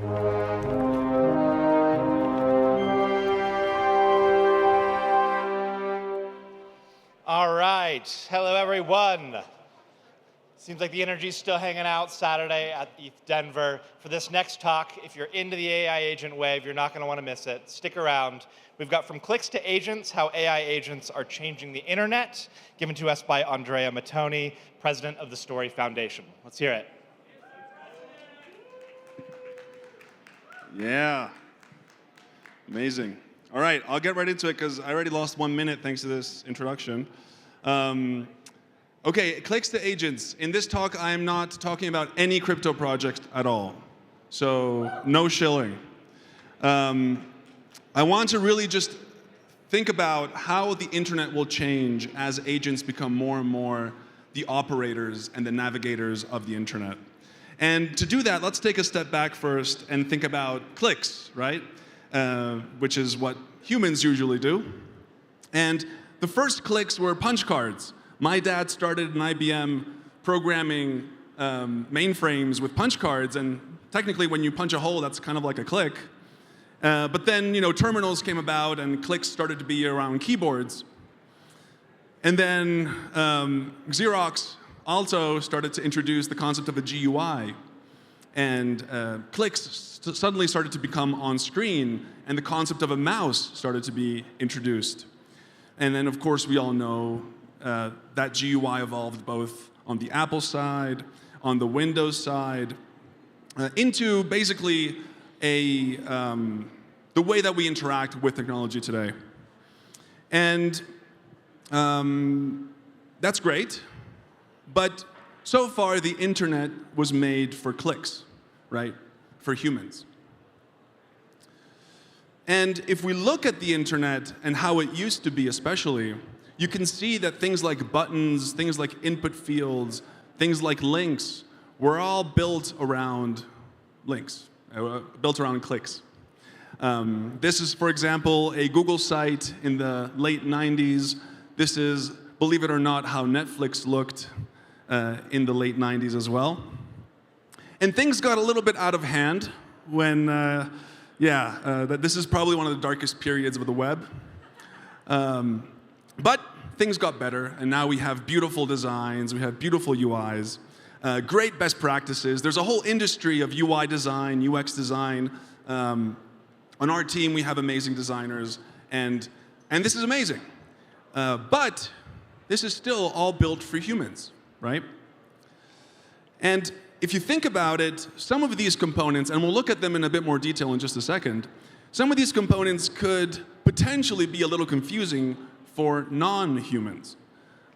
All right. Hello, everyone. Seems like the energy's still hanging out Saturday at ETHDenver. For this next talk, if you're into the AI agent wave, you're not going to want to miss it. Stick around. We've got From Clicks to Agents, How AI Agents Are Changing the Internet, given to us by Andrea Muttoni, president of the Story Foundation. Let's hear it. Yeah. Amazing. All right, I'll get right into it because I already lost 1 minute thanks to this introduction. Okay, clicks to agents. In this talk, I am not talking about any crypto project at all. So no shilling. I want to really just think about how the internet will change as agents become more and more the operators and the navigators of the internet. And to do that, let's take a step back first and think about clicks, right? Which is what humans usually do. And the first clicks were punch cards. My dad started an IBM programming mainframes with punch cards, and technically when you punch a hole, that's kind of like a click. But then, terminals came about and clicks started to be around keyboards. And then Xerox also started to introduce the concept of a GUI. And clicks suddenly started to become on screen, and the concept of a mouse started to be introduced. And then, of course, we all know that GUI evolved both on the Apple side, on the Windows side, into basically the way that we interact with technology today. And that's great, but so far the internet was made for clicks, right? For humans. And if we look at the internet and how it used to be especially, you can see that things like buttons, things like input fields, things like links were all built around links, built around clicks. This is, for example, a Google site in the late 90s. This is, believe it or not, how Netflix looked in the late 90s as well. And things got a little bit out of hand when, this is probably one of the darkest periods of the web. But things got better, and now we have beautiful designs, we have beautiful UIs, great best practices. There's a whole industry of UI design, UX design. On our team, we have amazing designers, and this is amazing. But this is still all built for humans, right? And if you think about it, some of these components, and we'll look at them in a bit more detail in just a second, some of these components could potentially be a little confusing for non-humans,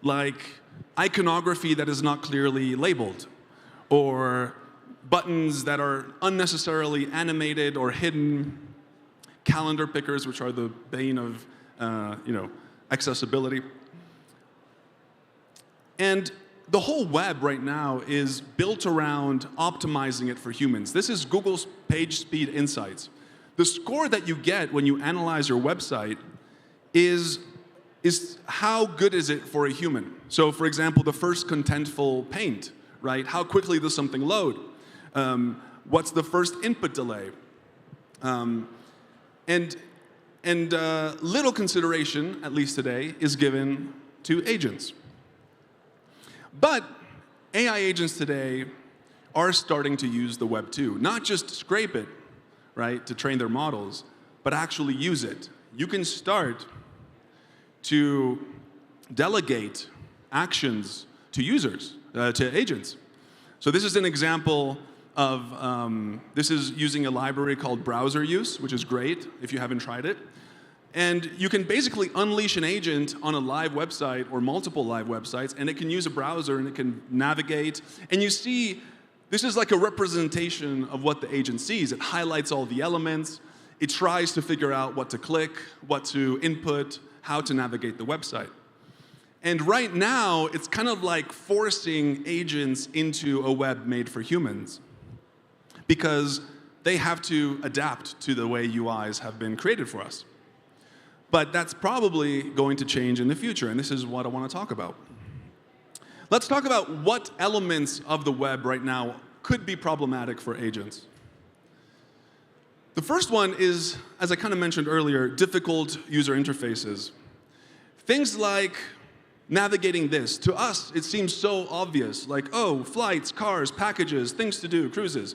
like iconography that is not clearly labeled, or buttons that are unnecessarily animated or hidden, calendar pickers, which are the bane of accessibility. And the whole web right now is built around optimizing it for humans. This is Google's Page Speed Insights. The score that you get when you analyze your website is how good is it for a human? So, for example, the first contentful paint, right? How quickly does something load? What's the first input delay? And little consideration, at least today, is given to agents. But AI agents today are starting to use the web too. Not just scrape it, right, to train their models, but actually use it. You can start to delegate actions to users, to agents. So this is an example of, this is using a library called Browser Use, which is great if you haven't tried it. And you can basically unleash an agent on a live website or multiple live websites, and it can use a browser and it can navigate. And you see, this is like a representation of what the agent sees. It highlights all the elements. It tries to figure out what to click, what to input, how to navigate the website. And right now, it's kind of like forcing agents into a web made for humans, because they have to adapt to the way UIs have been created for us. But that's probably going to change in the future, and this is what I want to talk about. Let's talk about what elements of the web right now could be problematic for agents. The first one is, as I kind of mentioned earlier, difficult user interfaces. Things like navigating this. To us, it seems so obvious, like, oh, flights, cars, packages, things to do, cruises.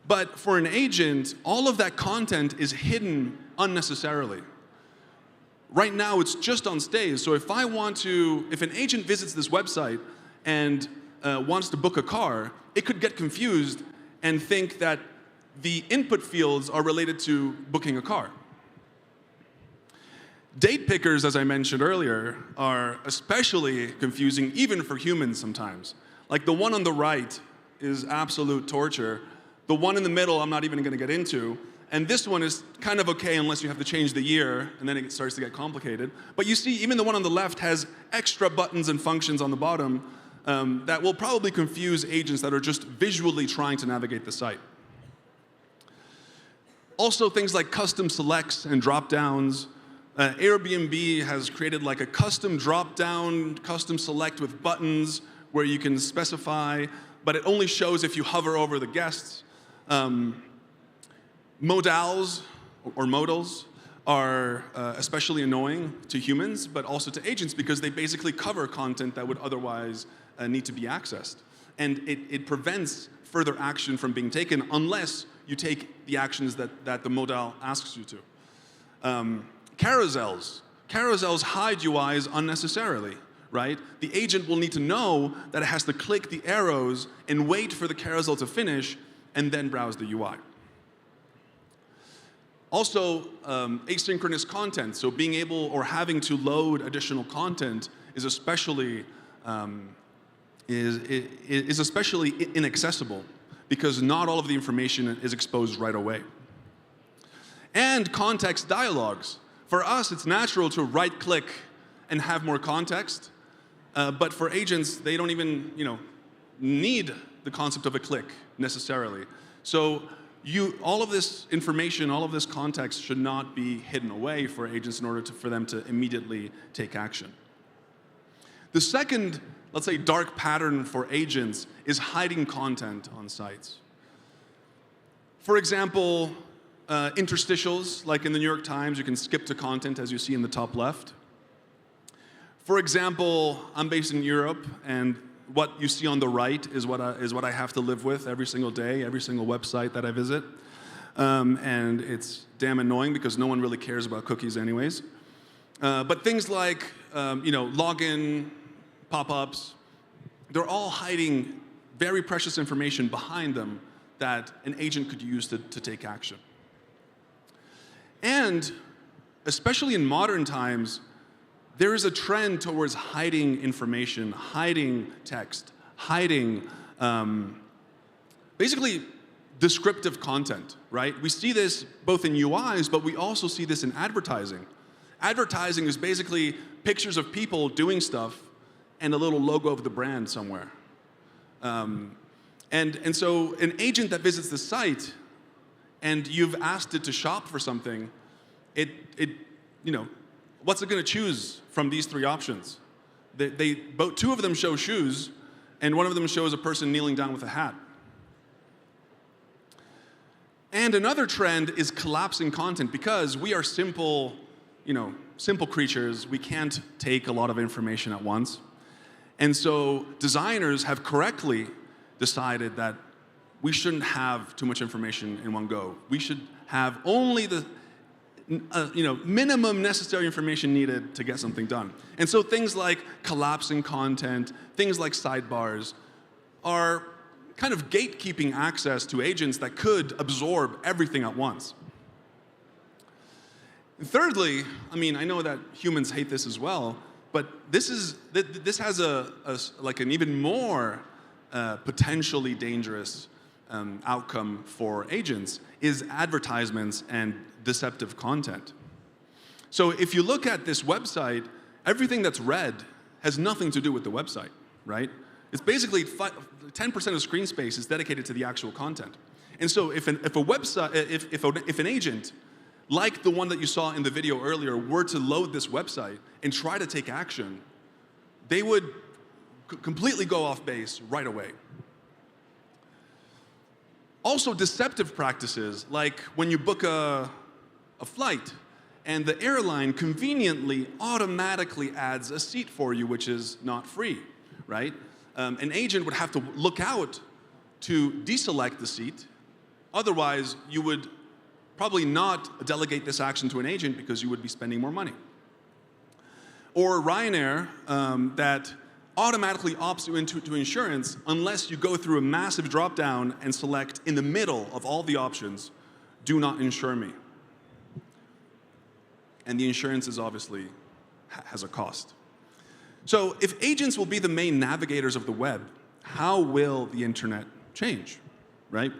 But for an agent, all of that content is hidden unnecessarily. Right now, it's just on stage. So if an agent visits this website and wants to book a car, it could get confused and think that the input fields are related to booking a car. Date pickers, as I mentioned earlier, are especially confusing even for humans sometimes. Like the one on the right is absolute torture. The one in the middle I'm not even going to get into. And this one is kind of okay unless you have to change the year, and then it starts to get complicated. But you see, even the one on the left has extra buttons and functions on the bottom that will probably confuse agents that are just visually trying to navigate the site. Also, things like custom selects and drop-downs. Airbnb has created like a custom drop-down, custom select with buttons where you can specify, but it only shows if you hover over the guests. Modals or modals are especially annoying to humans, but also to agents because they basically cover content that would otherwise need to be accessed. And it prevents further action from being taken unless you take the actions that the modal asks you to. Carousels. Carousels hide UIs unnecessarily, right? The agent will need to know that it has to click the arrows and wait for the carousel to finish and then browse the UI. Also, asynchronous content. So being able or having to load additional content is especially inaccessible because not all of the information is exposed right away. And context dialogues. For us, it's natural to right-click and have more context, but for agents, they don't even need the concept of a click necessarily. So all of this information, all of this context should not be hidden away for agents in order for them to immediately take action. The second, let's say, dark pattern for agents is hiding content on sites. For example, interstitials, like in the New York Times, you can skip to content as you see in the top left. For example, I'm based in Europe, and what you see on the right is what I have to live with every single day, every single website that I visit. And it's damn annoying because no one really cares about cookies anyways. But things like login, pop-ups, they're all hiding very precious information behind them that an agent could use to take action. And especially in modern times, there is a trend towards hiding information, hiding text, hiding basically descriptive content, right? We see this both in UIs, but we also see this in advertising. Advertising is basically pictures of people doing stuff and a little logo of the brand somewhere. And so an agent that visits the site and you've asked it to shop for something, what's it going to choose from these three options? Two of them show shoes, and one of them shows a person kneeling down with a hat. And another trend is collapsing content because we are simple creatures. We can't take a lot of information at once. And so designers have correctly decided that we shouldn't have too much information in one go. We should have only the minimum necessary information needed to get something done. And so things like collapsing content, things like sidebars, are kind of gatekeeping access to agents that could absorb everything at once. And thirdly, I know that humans hate this as well, but this has an even more potentially dangerous outcome for agents is advertisements and deceptive content. So if you look at this website, everything that's red has nothing to do with the website, right? It's basically 10% of screen space is dedicated to the actual content. And so if an agent, like the one that you saw in the video earlier, were to load this website and try to take action, they would completely go off base right away. Also deceptive practices, like when you book a flight and the airline conveniently automatically adds a seat for you, which is not free, right? An agent would have to look out to deselect the seat. Otherwise, you would probably not delegate this action to an agent because you would be spending more money. Or Ryanair, that automatically opts you into insurance unless you go through a massive drop-down and select in the middle of all the options, do not insure me. And the insurance is obviously has a cost. So if agents will be the main navigators of the web, how will the internet change, right?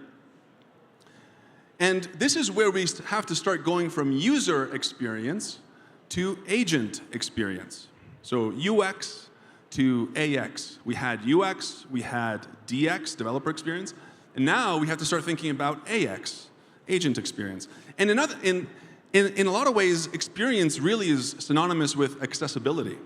And this is where we have to start going from user experience to agent experience. So UX to AX. We had UX, we had DX, developer experience, and now we have to start thinking about AX, agent experience. And in a lot of ways, experience really is synonymous with accessibility.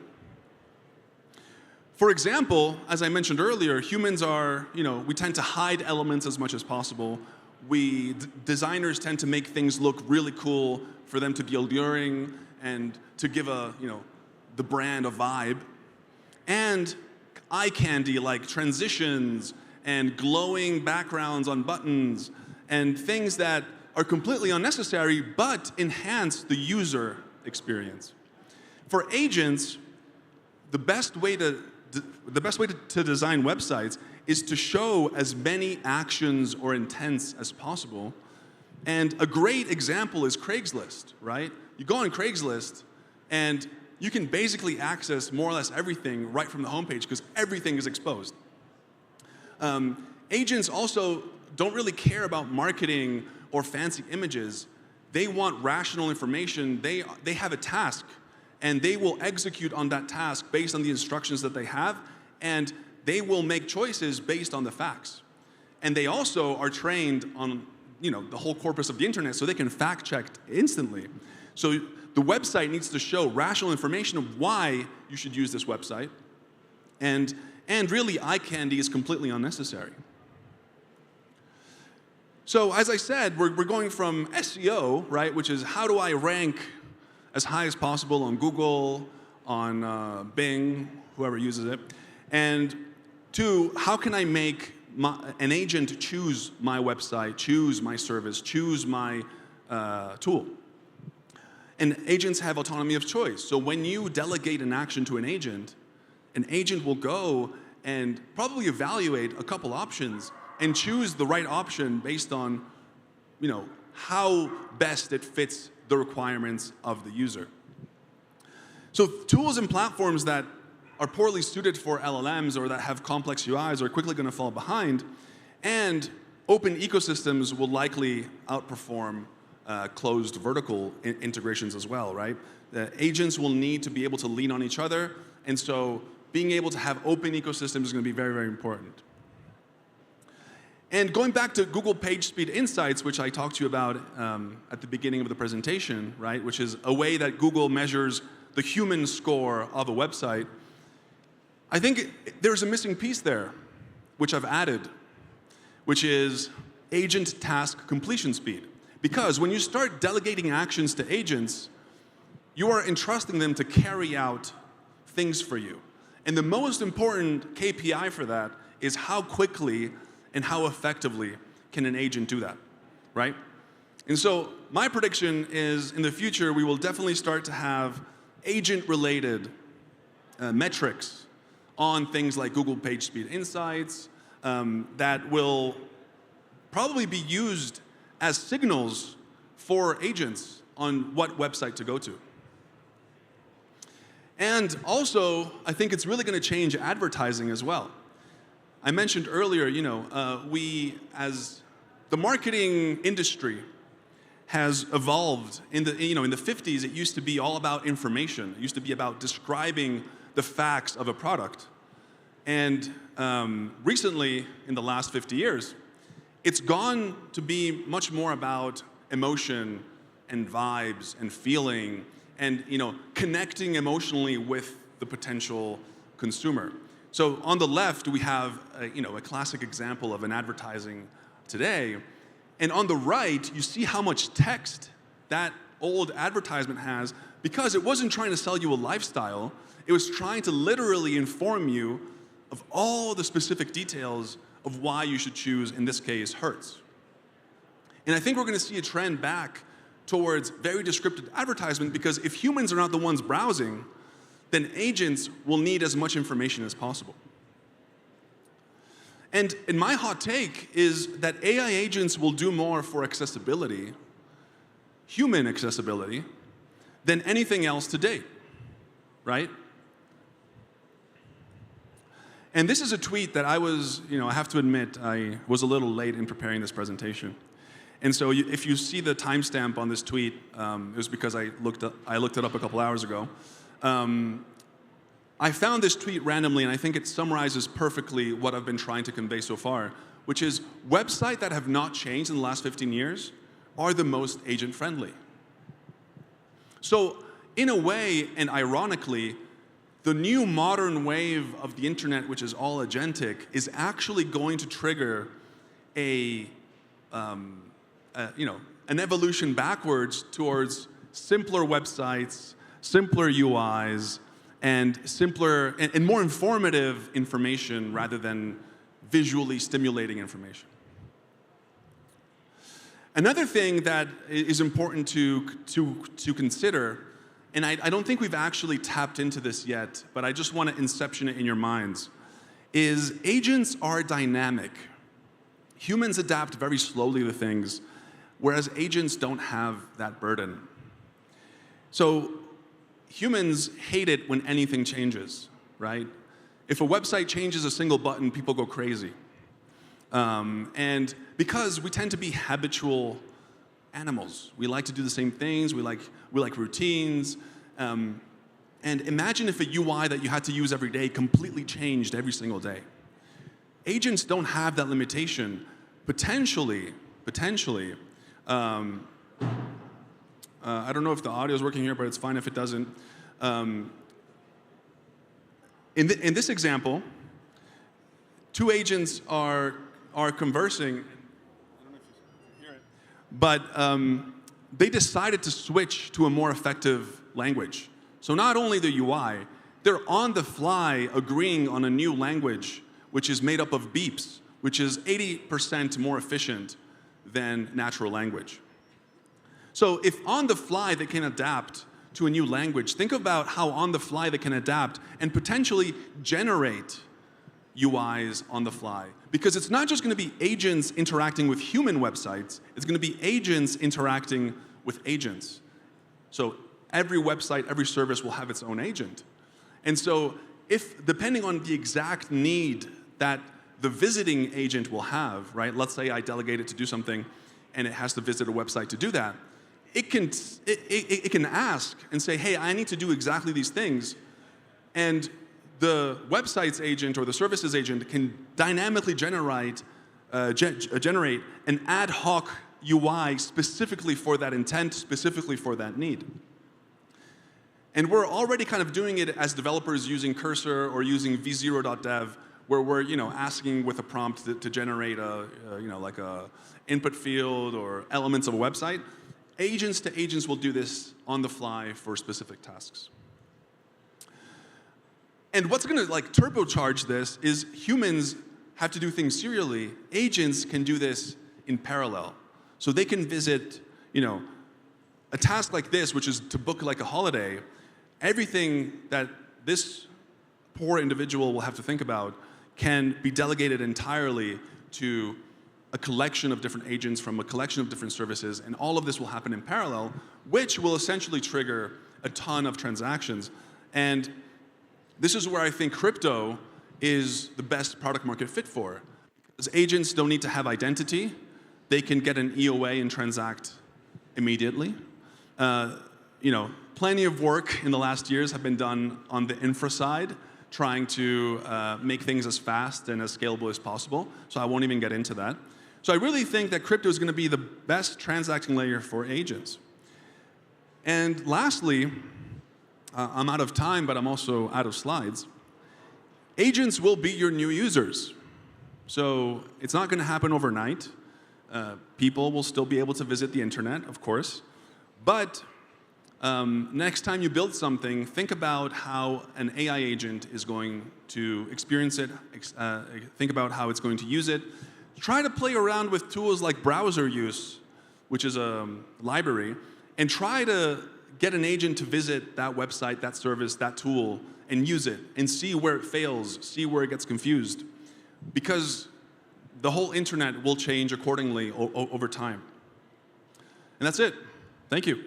For example, as I mentioned earlier, humans are, we tend to hide elements as much as possible. Designers tend to make things look really cool for them to be alluring and to give the brand a vibe. And eye candy like transitions and glowing backgrounds on buttons and things that are completely unnecessary but enhance the user experience. For agents, the best way to design websites is to show as many actions or intents as possible. And a great example is Craigslist, right? You go on Craigslist and you can basically access more or less everything right from the homepage because everything is exposed. Agents also don't really care about marketing or fancy images. They want rational information. They have a task, and they will execute on that task based on the instructions that they have, and they will make choices based on the facts. And they also are trained on the whole corpus of the internet, so they can fact check instantly. So the website needs to show rational information of why you should use this website, and really eye candy is completely unnecessary. So as I said, we're going from SEO, right, which is how do I rank as high as possible on Google, on Bing, whoever uses it, and to how can I make an agent choose my website, choose my service, choose my tool. And agents have autonomy of choice. So when you delegate an action to an agent will go and probably evaluate a couple options and choose the right option based on, how best it fits the requirements of the user. So tools and platforms that are poorly suited for LLMs or that have complex UIs are quickly going to fall behind, and open ecosystems will likely outperform closed vertical integrations as well, right? The agents will need to be able to lean on each other, and so being able to have open ecosystems is going to be very, very important. And going back to Google PageSpeed Insights, which I talked to you about at the beginning of the presentation, right, which is a way that Google measures the human score of a website, I think there's a missing piece there, which I've added, which is agent task completion speed. Because when you start delegating actions to agents, you are entrusting them to carry out things for you. And the most important KPI for that is how quickly and how effectively can an agent do that, right? And so my prediction is in the future, we will definitely start to have agent-related metrics on things like Google PageSpeed Insights that will probably be used as signals for agents on what website to go to. And also, I think it's really going to change advertising as well. I mentioned earlier, as the marketing industry has evolved. In the 50s, it used to be all about information. It used to be about describing the facts of a product. And recently, in the last 50 years, it's gone to be much more about emotion and vibes and feeling and connecting emotionally with the potential consumer. So on the left, we have a classic example of an advertising today. And on the right, you see how much text that old advertisement has, because it wasn't trying to sell you a lifestyle. It was trying to literally inform you of all the specific details of why you should choose, in this case, Hertz. And I think we're going to see a trend back towards very descriptive advertisement, because if humans are not the ones browsing, then agents will need as much information as possible. And my hot take is that AI agents will do more for accessibility, human accessibility, than anything else to date, right? And this is a tweet that I have to admit, I was a little late in preparing this presentation. And so if you see the timestamp on this tweet, it was because I looked it up a couple hours ago. I found this tweet randomly, and I think it summarizes perfectly what I've been trying to convey so far, which is websites that have not changed in the last 15 years are the most agent-friendly. So in a way, and ironically, the new modern wave of the internet, which is all agentic, is actually going to trigger an evolution backwards towards simpler websites, simpler UIs, and simpler and more informative information rather than visually stimulating information. Another thing that is important to consider, and I don't think we've actually tapped into this yet, but I just want to inception it in your minds, is agents are dynamic. Humans adapt very slowly to things, whereas agents don't have that burden. So humans hate it when anything changes, right? If a website changes a single button, people go crazy. And because we tend to be habitual animals. We like to do the same things, we like routines. And imagine if a UI that you had to use every day completely changed every single day. Agents don't have that limitation. Potentially, I don't know if the audio is working here, but it's fine if it doesn't. In this example, two agents are conversing. I don't know if you hear it. But they decided to switch to a more effective language. So not only the UI, they're on the fly agreeing on a new language, which is made up of beeps, which is 80% more efficient than natural language. So if on the fly they can adapt to a new language, think about how on the fly they can adapt and potentially generate UIs on the fly. Because it's not just going to be agents interacting with human websites, it's going to be agents interacting with agents. So every website, every service will have its own agent. And so if, depending on the exact need that the visiting agent will have, right? Let's say I delegate it to do something and it has to visit a website to do that. It can ask and say, hey, I need to do exactly these things. And the website's agent or the services agent can dynamically generate an ad hoc UI specifically for that intent, specifically for that need. And we're already kind of doing it as developers using Cursor or using v0.dev, where we're asking with a prompt to generate like a input field or elements of a website. Agents to agents will do this on the fly for specific tasks. And what's going to turbocharge this is humans have to do things serially. Agents can do this in parallel. So they can visit, a task like this, which is to book like a holiday. Everything that this poor individual will have to think about can be delegated entirely to a collection of different agents from a collection of different services, and all of this will happen in parallel, which will essentially trigger a ton of transactions. And this is where I think crypto is the best product market fit for. Because agents don't need to have identity. They can get an EOA and transact immediately. Plenty of work in the last years have been done on the infra side, trying to make things as fast and as scalable as possible. So I won't even get into that. So I really think that crypto is going to be the best transacting layer for agents. And lastly, I'm out of time, but I'm also out of slides. Agents will be your new users. So it's not going to happen overnight. People will still be able to visit the internet, of course, but next time you build something, think about how an AI agent is going to experience it, think about how it's going to use it. Try to play around with tools like browser use, which is a library, and try to get an agent to visit that website, that service, that tool, and use it, and see where it fails, see where it gets confused. Because the whole internet will change accordingly over time. And that's it. Thank you.